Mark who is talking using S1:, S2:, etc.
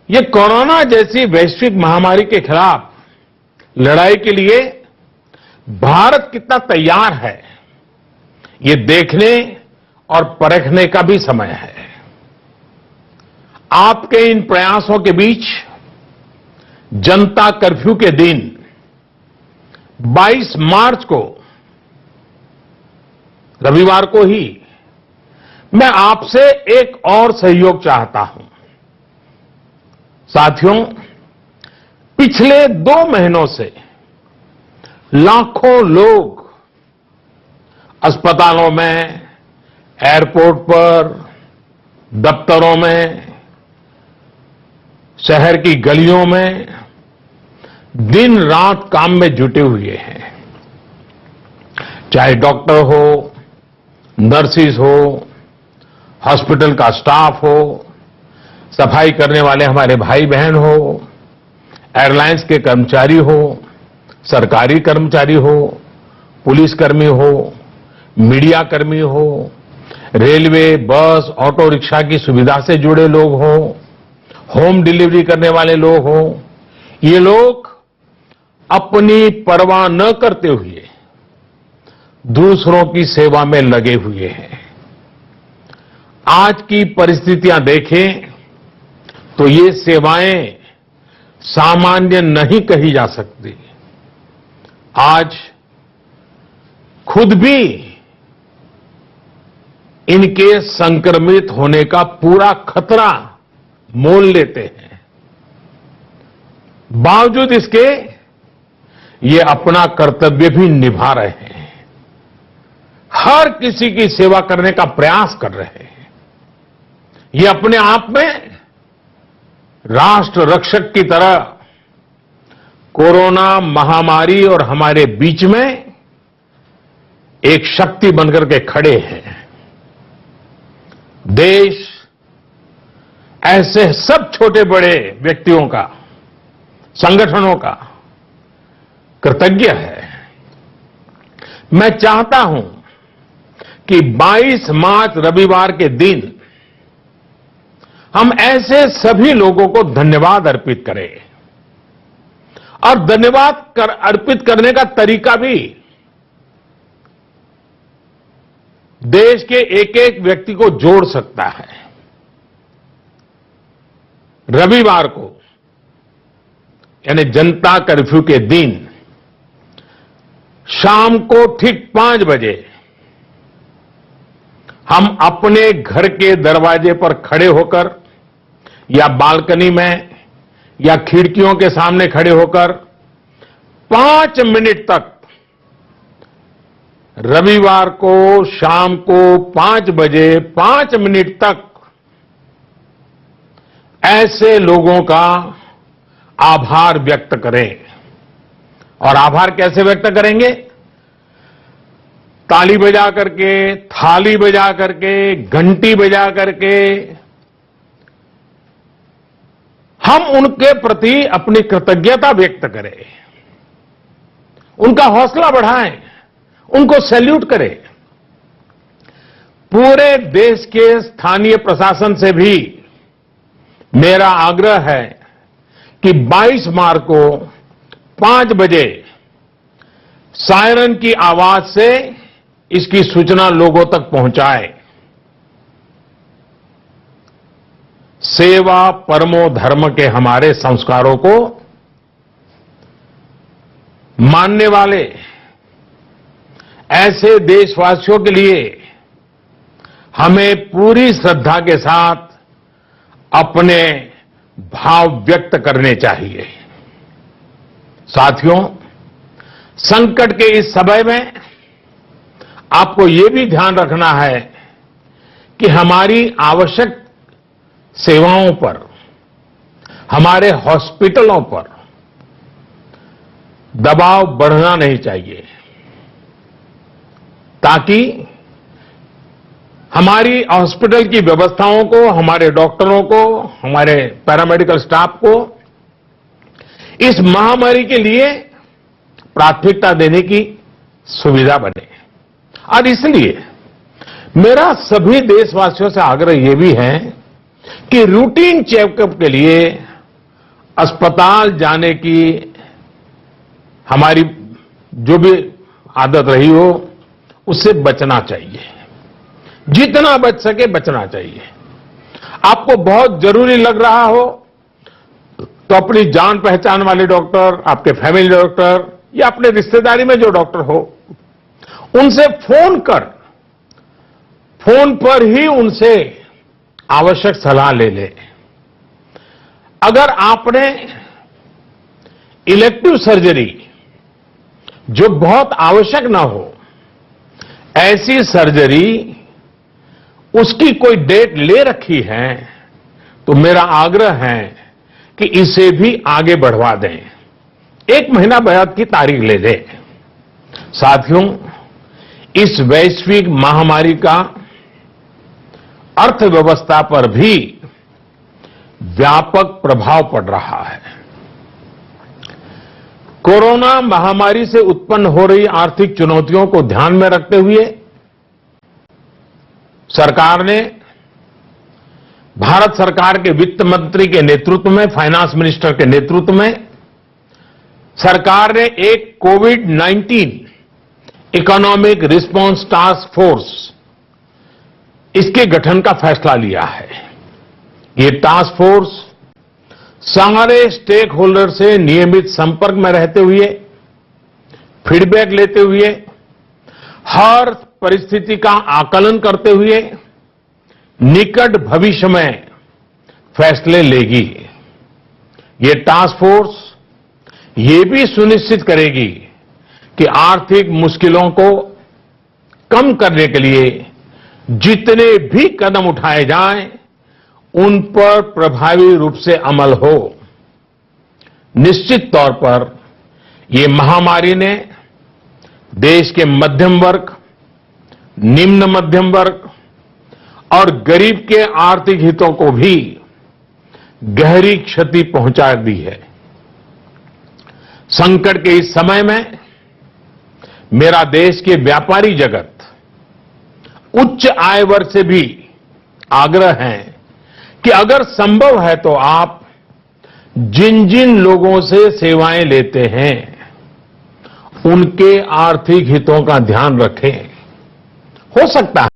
S1: ये कोरोना जैसी वैश्विक महामारी के खिलाफ लड़ाई के लिए भारत कितना तैयार है, ये देखने और परखने का भी समय है। आपके इन प्रयासों के बीच जनता कर्फ्यू के दिन 22 मार्च को, रविवार को ही, मैं आपसे एक और सहयोग चाहता हूं। साथियों, पिछले 2 महीनों से लाखों लोग अस्पतालों में, एयरपोर्ट पर, दफ्तरों में, शहर की गलियों में दिन रात काम में जुटे हुए हैं। चाहे डॉक्टर हो, नर्सिस हो, हॉस्पिटल का स्टाफ हो, सफाई करने वाले हमारे भाई बहन हो, एयरलाइंस के कर्मचारी हो, सरकारी कर्मचारी हो, पुलिसकर्मी हो, मीडिया कर्मी हो, रेलवे, बस, ऑटो रिक्शा की सुविधा से जुड़े लोग हो, होम डिलीवरी करने वाले लोग हो, ये लोग अपनी परवाह न करते हुए दूसरों की सेवा में लगे हुए हैं। आज की परिस्थितियां देखें तो ये सेवाएं सामान्य नहीं कही जा सकती। आज खुद भी इनके संक्रमित होने का पूरा खतरा मोल लेते हैं। बावजूद इसके ये अपना कर्तव्य भी निभा रहे हैं, हर किसी की सेवा करने का प्रयास कर रहे हैं। ये अपने आप में राष्ट्र रक्षक की तरह कोरोना महामारी और हमारे बीच में एक शक्ति बनकर के खड़े हैं। देश ऐसे सब छोटे बड़े व्यक्तियों का, संगठनों का कृतज्ञ है। मैं चाहता हूं कि 22 मार्च रविवार के दिन हम ऐसे सभी लोगों को धन्यवाद अर्पित करें, और धन्यवाद अर्पित करने का तरीका भी देश के एक एक व्यक्ति को जोड़ सकता है। रविवार को, यानी जनता कर्फ्यू के दिन, शाम को ठीक 5 बजे हम अपने घर के दरवाजे पर खड़े होकर या बालकनी में या खिड़कियों के सामने खड़े होकर 5 मिनट तक, रविवार को शाम को 5 बजे 5 मिनट तक ऐसे लोगों का आभार व्यक्त करें। और आभार कैसे व्यक्त करेंगे? ताली बजा करके, थाली बजा करके, घंटी बजा करके हम उनके प्रति अपनी कृतज्ञता व्यक्त करें, उनका हौसला बढ़ाएं, उनको सैल्यूट करें। पूरे देश के स्थानीय प्रशासन से भी मेरा आग्रह है कि 22 मार्च को 5 बजे सायरन की आवाज से इसकी सूचना लोगों तक पहुंचाए। सेवा परमो धर्म के हमारे संस्कारों को मानने वाले ऐसे देशवासियों के लिए हमें पूरी श्रद्धा के साथ अपने भाव व्यक्त करने चाहिए। साथियों, संकट के इस समय में आपको ये भी ध्यान रखना है कि हमारी आवश्यक सेवाओं पर, हमारे हॉस्पिटलों पर दबाव बढ़ना नहीं चाहिए, ताकि हमारी हॉस्पिटल की व्यवस्थाओं को, हमारे डॉक्टरों को, हमारे पैरामेडिकल स्टाफ को इस महामारी के लिए प्राथमिकता देने की सुविधा बने। और इसलिए मेरा सभी देशवासियों से आग्रह यह भी है कि रूटीन चेकअप के लिए अस्पताल जाने की हमारी जो भी आदत रही हो, उससे बचना चाहिए। जितना बच सके बचना चाहिए। आपको बहुत जरूरी लग रहा हो तो अपनी जान पहचान वाले डॉक्टर, आपके फैमिली डॉक्टर या अपने रिश्तेदारी में जो डॉक्टर हो, उनसे फोन पर ही उनसे आवश्यक सलाह ले लें। अगर आपने इलेक्टिव सर्जरी जो बहुत आवश्यक ना हो, ऐसी सर्जरी उसकी कोई डेट ले रखी है, तो मेरा आग्रह है कि इसे भी आगे बढ़वा दें। 1 महीना बाद की तारीख ले दें। साथियों, इस वैश्विक महामारी का अर्थव्यवस्था पर भी व्यापक प्रभाव पड़ रहा है। कोरोना महामारी से उत्पन्न हो रही आर्थिक चुनौतियों को ध्यान में रखते हुए सरकार ने, भारत सरकार के वित्त मंत्री के नेतृत्व में, फाइनेंस मिनिस्टर के नेतृत्व में, सरकार ने एक कोविड-19 इकोनॉमिक रिस्पांस टास्क फोर्स, इसके गठन का फैसला लिया है। ये टास्क फोर्स सारे स्टेक होल्डर से नियमित संपर्क में रहते हुए, फीडबैक लेते हुए, हर परिस्थिति का आकलन करते हुए निकट भविष्य में फैसले लेगी। ये टास्क फोर्स ये भी सुनिश्चित करेगी कि आर्थिक मुश्किलों को कम करने के लिए जितने भी कदम उठाए जाएं, उन पर प्रभावी रूप से अमल हो। निश्चित तौर पर ये महामारी ने देश के मध्यम वर्ग, निम्न मध्यम वर्ग और गरीब के आर्थिक हितों को भी गहरी क्षति पहुंचा दी है। संकट के इस समय में मेरा देश के व्यापारी जगत, उच्च आय वर्ग से भी आग्रह है कि अगर संभव है तो आप जिन जिन लोगों से सेवाएं लेते हैं, उनके आर्थिक हितों का ध्यान रखें। हो सकता है